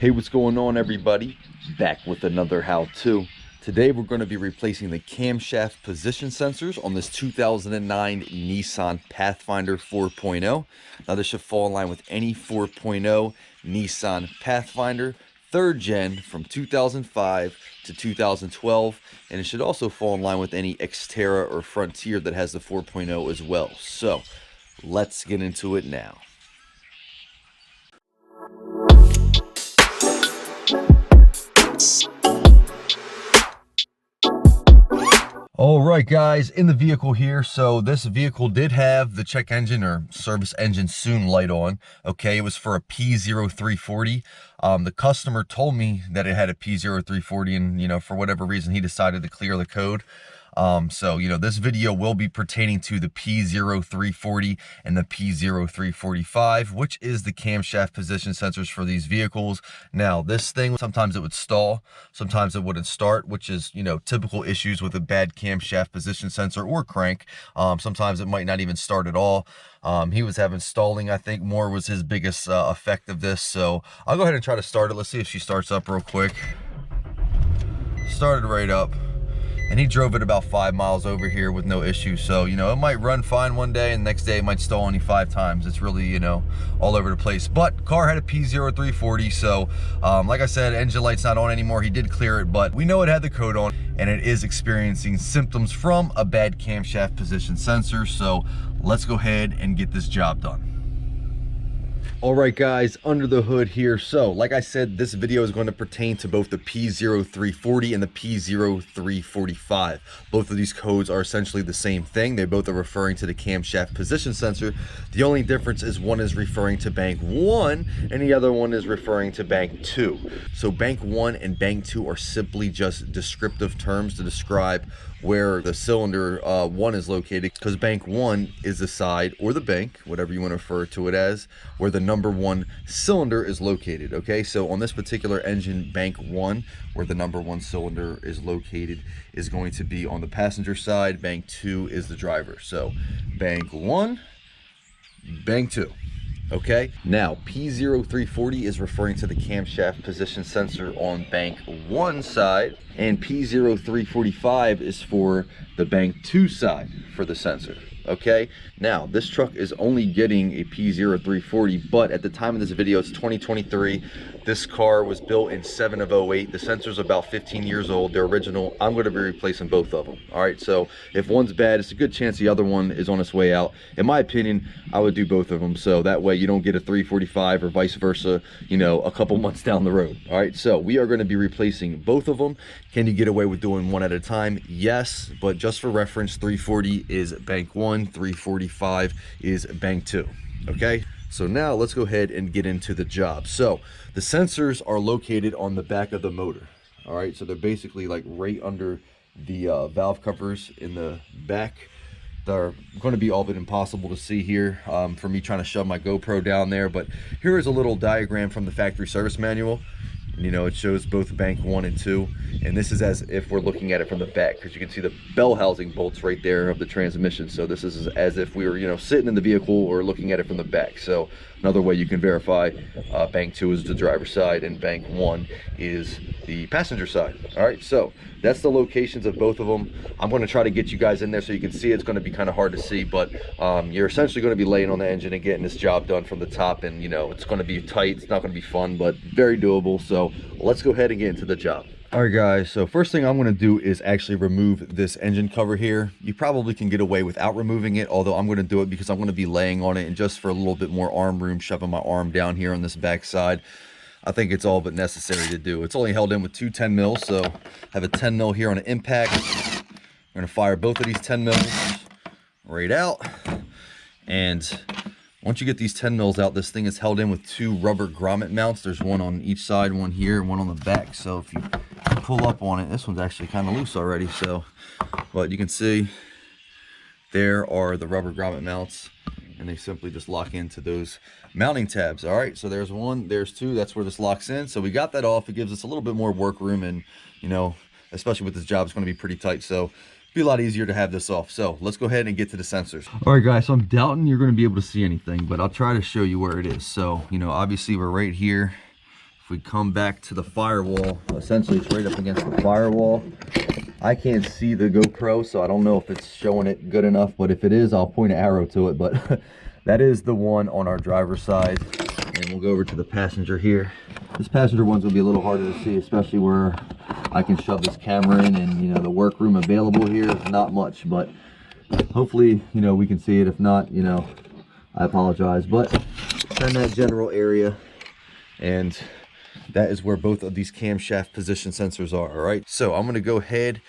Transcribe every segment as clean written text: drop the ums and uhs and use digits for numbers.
Hey, what's going on, everybody? Back with another how-to. Today we're going to be replacing the camshaft position sensors on this 2009 Nissan Pathfinder 4.0. Now this should fall in line with any 4.0 Nissan Pathfinder, third gen from 2005 to 2012, and it should also fall in line with any Xterra or Frontier that has the 4.0 as well. So let's get into it now. All right, guys, in the vehicle here. So this vehicle did have the check engine or service engine soon light on. Okay, it was for a P0340. The customer told me that it had a P0340, and for whatever reason he decided to clear the code. So this video will be pertaining to the P0340 and the P0345, which is the camshaft position sensors for these vehicles. Now this thing, sometimes it would stall, sometimes it wouldn't start, which is typical issues with a bad camshaft position sensor or crank. Sometimes it might not even start at all. He was having stalling, I think more was his biggest effect of this. So I'll go ahead and try to start it. Let's see if she starts up real quick. Started right up. And he drove it about 5 miles over here with no issue. So, it might run fine one day and the next day it might stall only 5 times. It's really, all over the place. But car had a P0340. So, like I said, engine light's not on anymore. He did clear it, but we know it had the code on and it is experiencing symptoms from a bad camshaft position sensor. So let's go ahead and get this job done. All right, guys, under the hood here. So like I said, this video is going to pertain to both the P0340 and the P0345. Both of these codes are essentially the same thing. They both are referring to the camshaft position sensor. The only difference is one is referring to bank 1 and the other one is referring to bank 2. So bank 1 and bank 2 are simply just descriptive terms to describe where the cylinder 1 is located, because bank 1 is the side or the bank, whatever you want to refer to it as, where the number 1 cylinder is located. Okay, so on this particular engine, bank 1, where the number 1 cylinder is located, is going to be on the passenger side. Bank 2 is the driver. So bank 1, bank 2. Okay, now P0340 is referring to the camshaft position sensor on bank 1 side, and P0345 is for the bank 2 side for the sensor. Okay, now this truck is only getting a P0340, but at the time of this video, it's 2023. This car was built in 7 of 08. The sensor's about 15 years old. They're original. I'm going to be replacing both of them. All right, so if one's bad, it's a good chance the other one is on its way out. In my opinion, I would do both of them, so that way you don't get a 345 or vice versa, a couple months down the road. All right, so we are going to be replacing both of them. Can you get away with doing one at a time? Yes, but just for reference, 340 is bank 1, 345 is bank 2. Okay, so now let's go ahead and get into the job. So the sensors are located on the back of the motor. All right, so they're basically like right under the valve covers in the back. They're going to be all but impossible to see here for me trying to shove my GoPro down there, but here is a little diagram from the factory service manual. It shows both bank 1 and 2, and this is as if we're looking at it from the back, because you can see the bell housing bolts right there of the transmission. So this is as if we were sitting in the vehicle or looking at it from the back. So another way you can verify, bank 2 is the driver's side and bank 1 is the passenger side. All right, so that's the locations of both of them. I'm going to try to get you guys in there so you can see. It's going to be kind of hard to see, but you're essentially going to be laying on the engine and getting this job done from the top, and it's going to be tight. It's not going to be fun, but very doable. So let's go ahead and get into the job. All right, guys, so first thing I'm going to do is actually remove this engine cover here. You probably can get away without removing it, although I'm going to do it because I'm going to be laying on it, and just for a little bit more arm room, shoving my arm down here on this back side, I think it's all but necessary to do. It's only held in with 2 10 mils, so I have a 10 mil here on an impact. We're going to fire both of these 10 mils right out, and once you get these 10 mils out, this thing is held in with 2 rubber grommet mounts. There's one on each side, one here, and one on the back. So if you pull up on it, this one's actually kind of loose already. So, but you can see there are the rubber grommet mounts, and they simply just lock into those mounting tabs. All right, so there's 1, there's 2. That's where this locks in. So we got that off. It gives us a little bit more work room, and especially with this job, it's going to be pretty tight. So be a lot easier to have this off. So let's go ahead and get to the sensors. All right, guys, so I'm doubting you're going to be able to see anything, but I'll try to show you where it is. So obviously we're right here. if we come back to the firewall, essentially it's right up against the firewall. I can't see the GoPro, so I don't know if it's showing it good enough, but if it is, I'll point an arrow to it. But that is the one on our driver's side. And we'll go over to the passenger here. This passenger one's gonna be a little harder to see, especially where I can shove this camera in, and you know, the workroom available here is not much, but hopefully, you know, we can see it. If not, you know, I apologize. But it's in that general area, and that is where both of these camshaft position sensors are. All right, so I'm going to go ahead,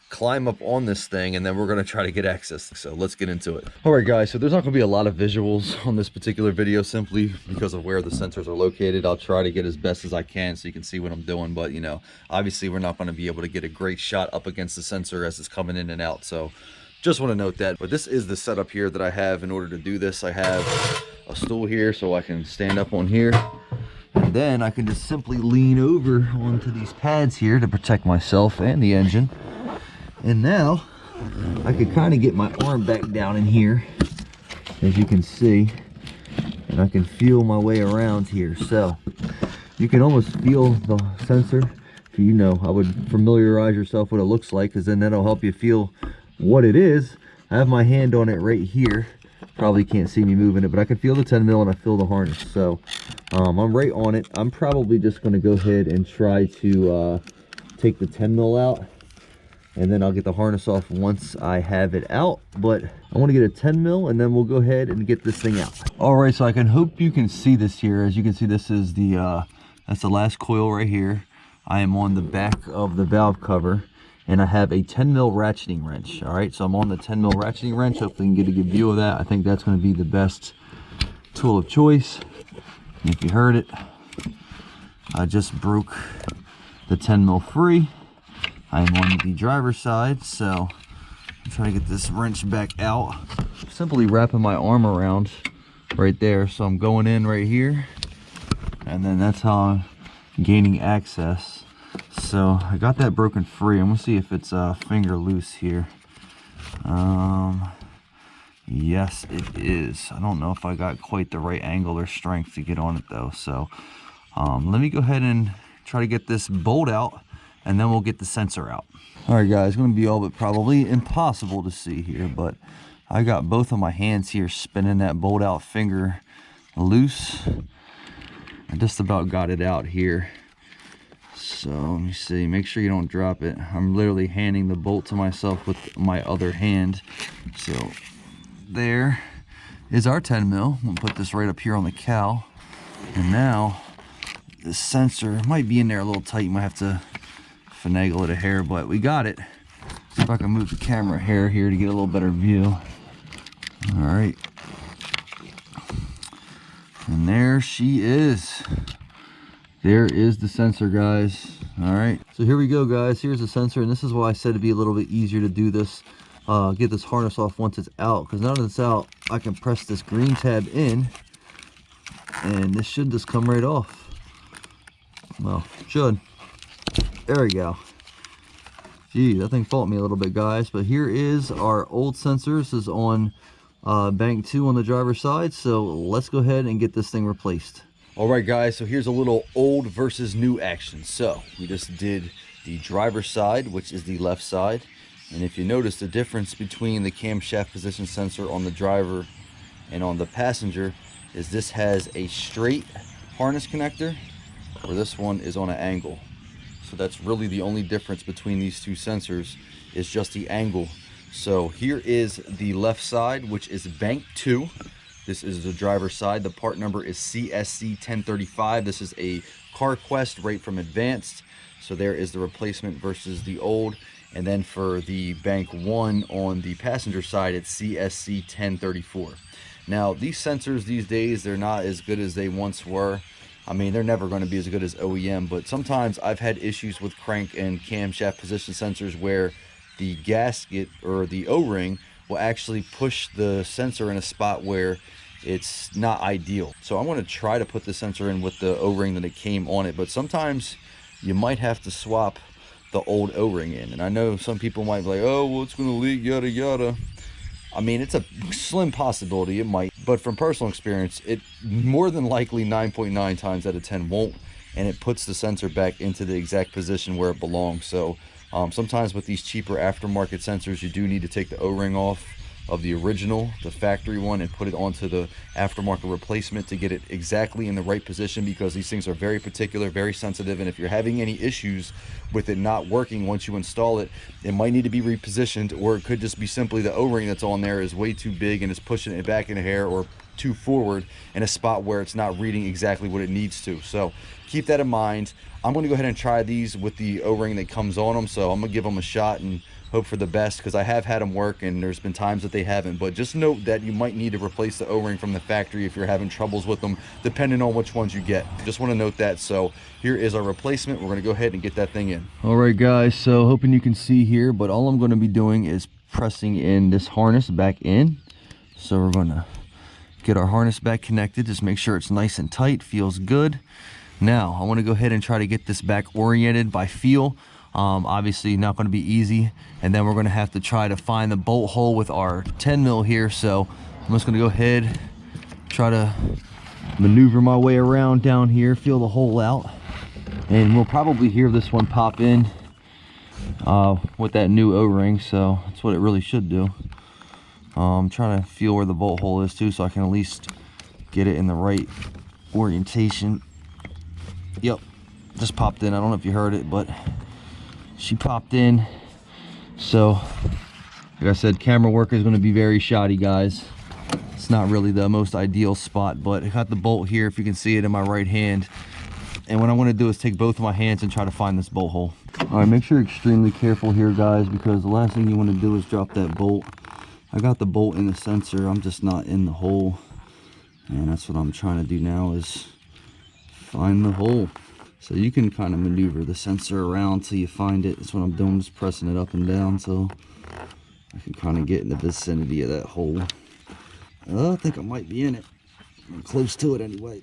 climb up on this thing, and then we're going to try to get access. So let's get into it. All right, guys, so there's not going to be a lot of visuals on this particular video simply because of where the sensors are located. I'll try to get as best as I can so you can see what I'm doing, but you know, obviously we're not going to be able to get a great shot up against the sensor as it's coming in and out. So just want to note that. But this is the setup here that I have in order to do this. I have a stool here so I can stand up on here, and then I can just simply lean over onto these pads here to protect myself and the engine. And now I can kind of get my arm back down in here, as you can see, and I can feel my way around here. So you can almost feel the sensor. If you know, I would familiarize yourself what it looks like, because then that'll help you feel what it is. I have my hand on it right here. Probably can't see me moving it, but I can feel the 10 mil and I feel the harness. So I'm right on it. I'm probably just going to go ahead and try to take the 10 mil out, and then I'll get the harness off once I have it out. But I want to get a 10 mil, and then we'll go ahead and get this thing out. All right, so I can hope you can see this here. As you can see, this is the that's the last coil right here. I am on the back of the valve cover, and I have a 10 mil ratcheting wrench. All right, so I'm on the 10 mil ratcheting wrench. Hopefully you can get a good view of that. I think that's going to be the best tool of choice. And if you heard it, I just broke the 10 mil free. I'm on the driver's side, so I'm trying to get this wrench back out. Simply wrapping my arm around right there. So I'm going in right here, and then that's how I'm gaining access. So I got that broken free. I'm gonna see if it's finger loose here. Yes, it is. I don't know if I got quite the right angle or strength to get on it though. So let me go ahead and try to get this bolt out, and then we'll get the sensor out. All right, guys, it's gonna be all but probably impossible to see here, but I got both of my hands here spinning that bolt out finger loose. I just about got it out here. So let me see, make sure you don't drop it. I'm literally handing the bolt to myself with my other hand. So there is our 10 mil. We'll put this right up here on the cowl. And now the sensor might be in there a little tight. You might have to finagle it a hair, but we got it. See if I can move the camera hair here to get a little better view. All right. And there she is. There is the sensor, guys. All right, so here we go, guys. Here's the sensor, and this is why I said it'd be a little bit easier to do this, get this harness off once it's out, because now that it's out, I can press this green tab in, and this should just come right off. Well, should. There we go. Gee, that thing faulted me a little bit, guys, but here is our old sensor. This is on bank 2 on the driver's side, so let's go ahead and get this thing replaced. All right, guys, so here's a little old versus new action. So we just did the driver's side, which is the left side, and if you notice the difference between the camshaft position sensor on the driver and on the passenger is this has a straight harness connector, where this one is on an angle. So that's really the only difference between these two sensors, is just the angle. So here is the left side, which is bank 2. This is the driver's side. The part number is CSC 1035. This is a CarQuest right from Advanced. So there is the replacement versus the old. And then for the bank 1 on the passenger side, it's CSC 1034. Now, these sensors these days, they're not as good as they once were. I mean, they're never going to be as good as OEM, but sometimes I've had issues with crank and camshaft position sensors where the gasket or the O-ring will actually push the sensor in a spot where it's not ideal. So I want to try to put the sensor in with the O-ring that it came on it, but sometimes you might have to swap the old O-ring in. And I know some people might be like, oh, well, it's going to leak, yada yada. I mean, it's a slim possibility it might, but from personal experience, it more than likely 9.9 times out of 10 won't. and it puts the sensor back into the exact position where it belongs. So sometimes with these cheaper aftermarket sensors, you do need to take the O-ring off of the original, the factory one, and put it onto the aftermarket replacement to get it exactly in the right position, because these things are very particular, very sensitive, and if you're having any issues with it not working once you install it, it might need to be repositioned, or it could just be simply the O-ring that's on there is way too big and is pushing it back in the hair or too forward in a spot where it's not reading exactly what it needs to. So keep that in mind. I'm going to go ahead and try these with the O-ring that comes on them, so I'm going to give them a shot and hope for the best, because I have had them work and there's been times that they haven't. But just note that you might need to replace the O-ring from the factory if you're having troubles with them, depending on which ones you get. Just want to note that. So here is our replacement. We're going to go ahead and get that thing in. All right guys, so hoping you can see here, but all I'm going to be doing is pressing in this harness back in. So we're going to get our harness back connected, just make sure it's nice and tight, feels good. Now I want to go ahead and try to get this back oriented by feel. Obviously not going to be easy, and then we're going to have to try to find the bolt hole with our 10 mil here. So I'm just going to go ahead, try to maneuver my way around down here, feel the hole out, and we'll probably hear this one pop in with that new O-ring. So that's what it really should do. I'm trying to feel where the bolt hole is too, so I can at least get it in the right orientation. Yep, just popped in. I don't know if you heard it, but she popped in. So like I said, camera work is going to be very shoddy, guys. It's not really the most ideal spot, but I got the bolt here, if you can see it, in my right hand. And what I want to do is take both of my hands and try to find this bolt hole. All right, make sure you're extremely careful here, guys, because the last thing you want to do is drop that bolt. I got the bolt in the sensor, I'm just not in the hole, and that's what I'm trying to do now, is find the hole. So you can kind of maneuver the sensor around till you find it. That's what I'm doing, just pressing it up and down so I can kind of get in the vicinity of that hole. I think I might be in it. I'm close to it anyway.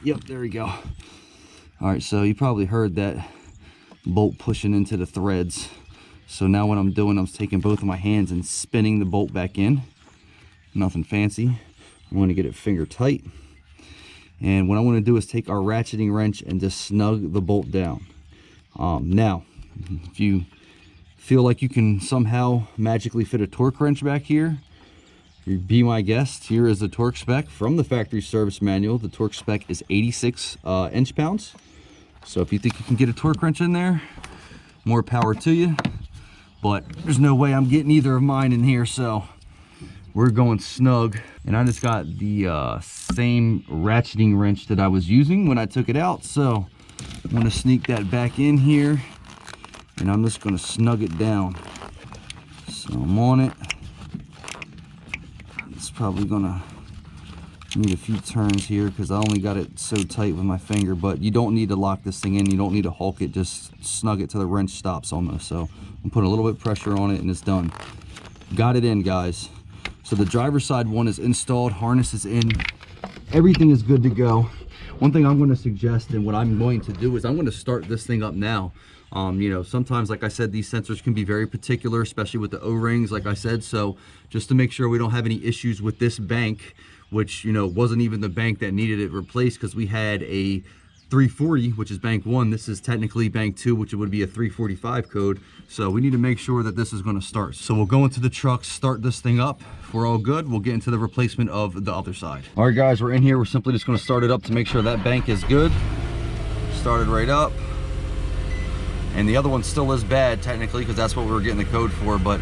Yep, there we go. All right, so you probably heard that bolt pushing into the threads. So now what I'm doing, I'm taking both of my hands and spinning the bolt back in. Nothing fancy. I want to get it finger tight. And what I want to do is take our ratcheting wrench and just snug the bolt down. Now, if you feel like you can somehow magically fit a torque wrench back here, be my guest. Here is the torque spec from the factory service manual. The torque spec is 86 inch-pounds. So if you think you can get a torque wrench in there, more power to you. But there's no way I'm getting either of mine in here, so we're going snug. And I just got the same ratcheting wrench that I was using when I took it out, so I'm going to sneak that back in here, and I'm just going to snug it down. So I'm on it. It's probably going to need a few turns here because I only got it so tight with my finger, but you don't need to lock this thing in. You don't need to hulk it. Just snug it till the wrench stops almost. So I'm putting a little bit of pressure on it and it's done. Got it in, guys. So the driver's side one is installed, harness is in, everything is good to go. One thing I'm going to suggest, and what I'm going to do, is I'm going to start this thing up now. You know, sometimes, like I said, these sensors can be very particular, especially with the O-rings, like I said. So just to make sure we don't have any issues with this bank, which, you know, wasn't even the bank that needed it replaced, because we had a 340, which is bank 1. This is technically bank 2, which would be a 345 code. So we need to make sure that this is going to start. So we'll go into the truck, start this thing up. If we're all good, we'll get into the replacement of the other side. All right, guys, we're in here. We're simply just going to start it up to make sure that bank is good. Started right up. And the other one still is bad, technically, because that's what we were getting the code for. But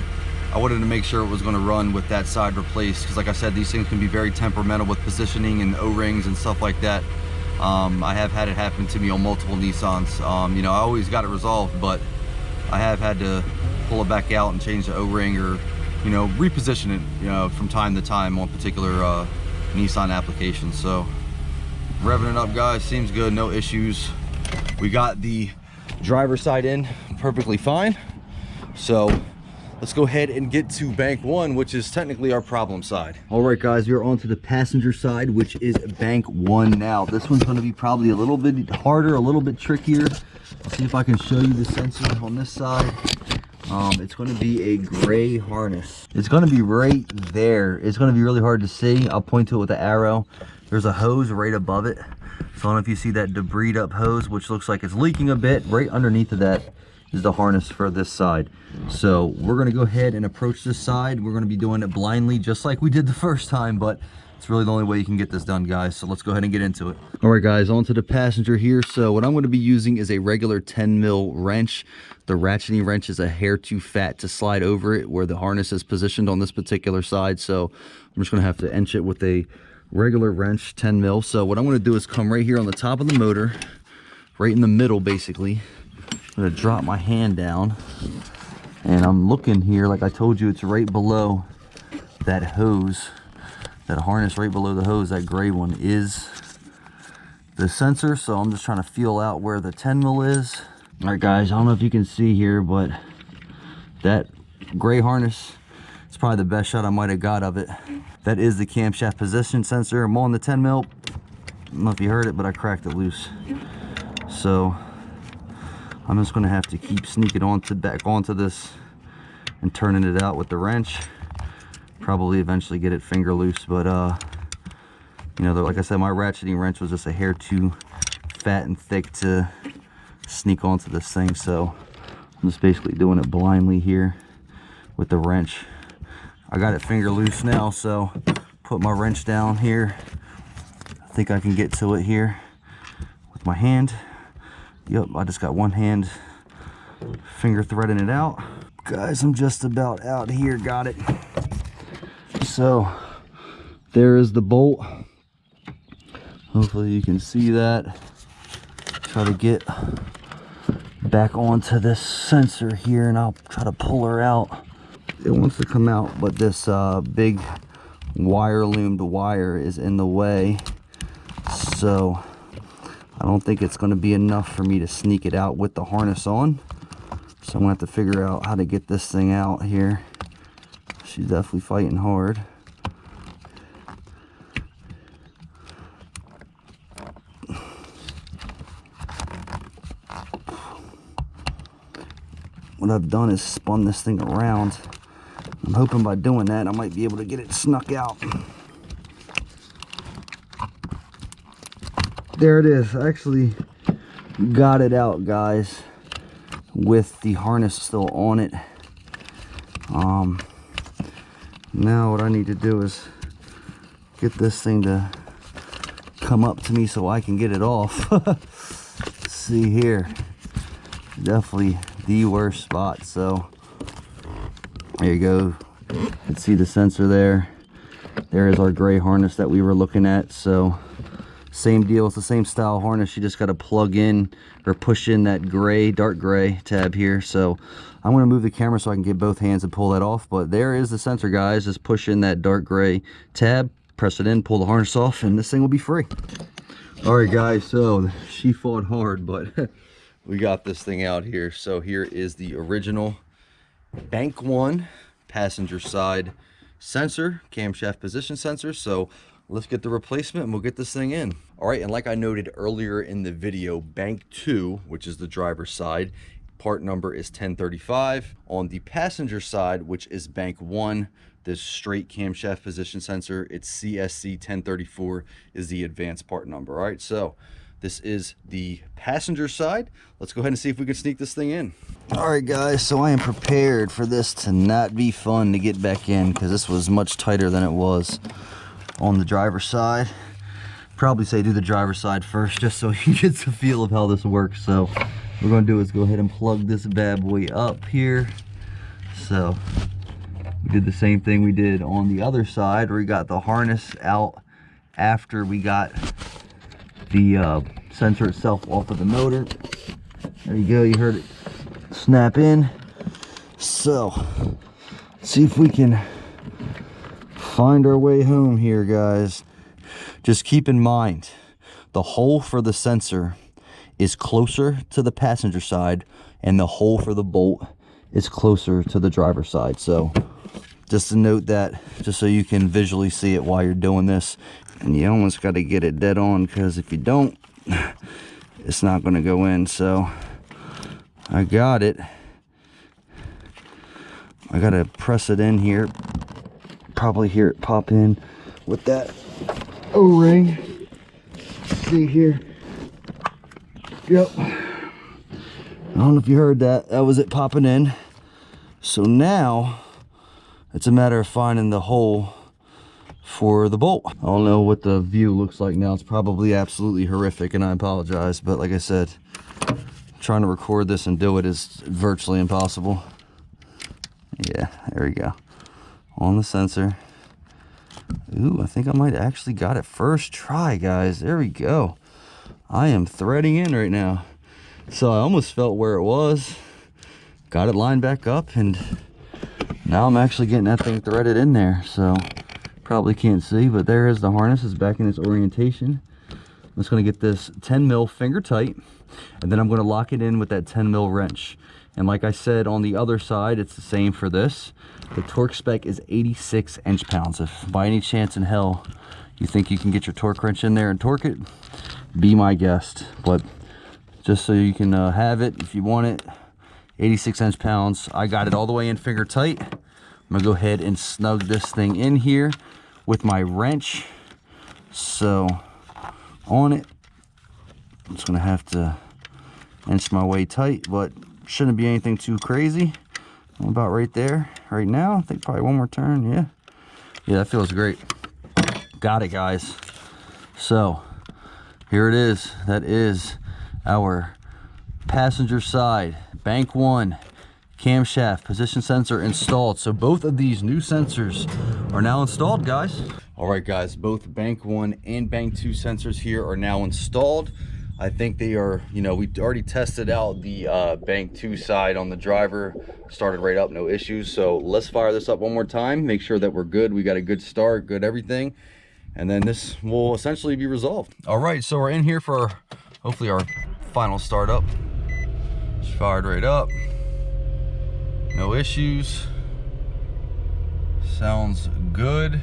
I wanted to make sure it was going to run with that side replaced, because like I said, these things can be very temperamental with positioning and O-rings and stuff like that. I have had it happen to me on multiple Nissans. You know, I always got it resolved, but I have had to pull it back out and change the O-ring, or, you know, reposition it, you know, from time to time on particular Nissan applications. So revving it up, guys, seems good, no issues. We got the driver's side in perfectly fine. So let's go ahead and get to bank 1, which is technically our problem side. All right, guys, we're on to the passenger side, which is bank 1 now. This one's going to be probably a little bit harder, a little bit trickier. I'll see if I can show you the sensor on this side. It's going to be a gray harness. It's going to be right there. It's going to be really hard to see. I'll point to it with the arrow. There's a hose right above it. So I don't know if you see that debris up hose, which looks like it's leaking a bit. Right underneath of that is the harness for this side. So we're gonna go ahead and approach this side. We're gonna be doing it blindly, just like we did the first time, but it's really the only way you can get this done, guys. So let's go ahead and get into it. All right, guys, onto the passenger here. So what I'm gonna be using is a regular 10 mil wrench. The ratcheting wrench is a hair too fat to slide over it where the harness is positioned on this particular side. So I'm just gonna have to inch it with a regular wrench, 10 mil. So what I'm gonna do is come right here on the top of the motor, right in the middle, basically. I'm gonna drop my hand down, and I'm looking here, like I told you, it's right below that hose, that harness right below the hose. That gray one is the sensor. So I'm just trying to feel out where the 10 mil is. All right, guys, I don't know if you can see here, but that gray harness, it's probably the best shot I might have got of it. That is the camshaft position sensor. I'm on the 10 mil. I don't know if you heard it, but I cracked it loose. So I'm just gonna have to keep sneaking back onto this and turning it out with the wrench. Probably eventually get it finger loose, but you know, like I said, my ratcheting wrench was just a hair too fat and thick to sneak onto this thing. So I'm just basically doing it blindly here with the wrench. I got it finger loose now, so put my wrench down here. I think I can get to it here with my hand. Yep, I just got one hand finger threading it out. Guys, I'm just about out here, got it. So there is the bolt. Hopefully you can see that. Try to get back onto this sensor here, and I'll try to pull her out. It wants to come out, but this big wire loomed wire is in the way. So I don't think it's going to be enough for me to sneak it out with the harness on. So I'm going to have to figure out how to get this thing out here. She's definitely fighting hard. What I've done is spun this thing around. I'm hoping by doing that I might be able to get it snuck out. There it is. I actually got it out, guys, with the harness still on it. Now what I need to do is get this thing to come up to me so I can get it off. See here, definitely the worst spot. So there you go. You can see the sensor there. There is our gray harness that we were looking at. So same deal, it's the same style harness. You just got to plug in or push in that gray, dark gray tab here. So I'm going to move the camera so I can get both hands and pull that off. But there is the sensor, guys. Just push in that dark gray tab, press it in, pull the harness off, and this thing will be free. All right, guys, so she fought hard, but we got this thing out here. So here is the original Bank 1 passenger side sensor, camshaft position sensor. So let's get the replacement and we'll get this thing in. All right, and like I noted earlier in the video, Bank 2, which is the driver's side, part number is 1035. On the passenger side, which is Bank 1, this straight camshaft position sensor, it's CSC 1034 is the advanced part number. All right, so this is the passenger side. Let's go ahead and see if we can sneak this thing in. All right, guys, so I am prepared for this to not be fun to get back in, because this was much tighter than it was on the driver's side. Probably say do the driver's side first, just so you get the feel of how this works. So what we're gonna do is go ahead and plug this bad boy up here. So we did the same thing we did on the other side, where we got the harness out after we got the sensor itself off of the motor. There you go, you heard it snap in. So let's see if we can find our way home here, guys. Just keep in mind, the hole for the sensor is closer to the passenger side, and the hole for the bolt is closer to the driver's side. So just to note that, just so you can visually see it while you're doing this. And you almost got to get it dead on, because if you don't, it's not going to go in. So I got it. I got to press it in here. Probably hear it pop in with that O-ring. See here, Yep. I don't know if you heard that. That was it popping in. So now it's a matter of finding the hole for the bolt. I don't know what the view looks like now. It's probably absolutely horrific, and I apologize, but like I said, trying to record this and do it is virtually impossible. Yeah, there we go. On the sensor. Ooh, I think I might actually got it first try, guys. There we go. I am threading in right now. So I almost felt where it was. Got it lined back up, and now I'm actually getting that thing threaded in there. So probably can't see, but there is the harness. It's back in its orientation. I'm just going to get this 10 mil finger tight, and then I'm going to lock it in with that 10 mil wrench. And like I said, on the other side, it's the same for this. The torque spec is 86 inch-pounds. If by any chance in hell you think you can get your torque wrench in there and torque it, be my guest. But just so you can have it if you want it, 86 inch-pounds. I got it all the way in finger tight. I'm gonna go ahead and snug this thing in here with my wrench. So on it, I'm just gonna have to inch my way tight, but shouldn't be anything too crazy. I'm about right there right now. I think probably one more turn. Yeah, that feels great. Got it, guys. So here it is. That is our passenger side bank 1 camshaft position sensor installed. So both of these new sensors are now installed, guys. All right, guys, both bank 1 and bank 2 sensors here are now installed. I think they are, you know, we already tested out the bank 2 side on the driver, started right up, no issues. So let's fire this up one more time, make sure that we're good. We got a good start, good everything, and then this will essentially be resolved. All right, so we're in here for hopefully our final startup. Just fired right up, no issues, sounds good.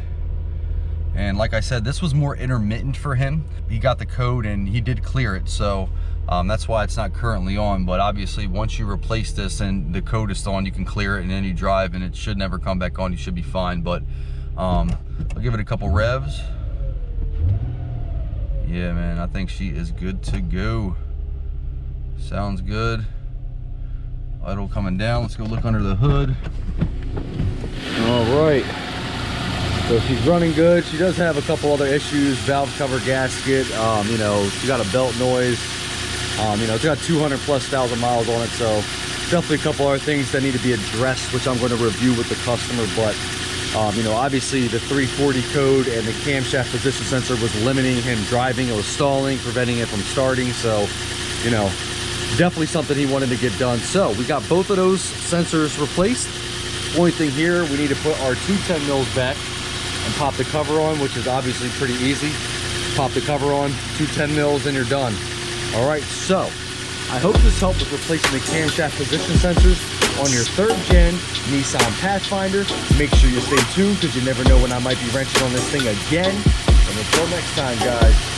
And like I said, this was more intermittent for him. He got the code and he did clear it, so that's why it's not currently on. But obviously once you replace this and the code is still on, you can clear it and then you drive and it should never come back on. You should be fine. But I'll give it a couple revs. Yeah, man, I think she is good to go. Sounds good. Idle coming down. Let's go look under the hood. All right. So she's running good. She does have a couple other issues. Valve cover gasket. You know, she got a belt noise. You know, it's got 200,000+ miles on it. So definitely a couple other things that need to be addressed, which I'm going to review with the customer. But you know, obviously the 340 code and the camshaft position sensor was limiting him driving. It was stalling, preventing it from starting. So, you know, definitely something he wanted to get done. So we got both of those sensors replaced. Only thing here, we need to put our 2 10 mils back and pop the cover on, which is obviously pretty easy. Pop the cover on, 2 10 mils, and you're done. All right, so I hope this helped with replacing the camshaft position sensors on your 3rd gen Nissan Pathfinder. Make sure you stay tuned, because you never know when I might be wrenching on this thing again. And until next time, guys.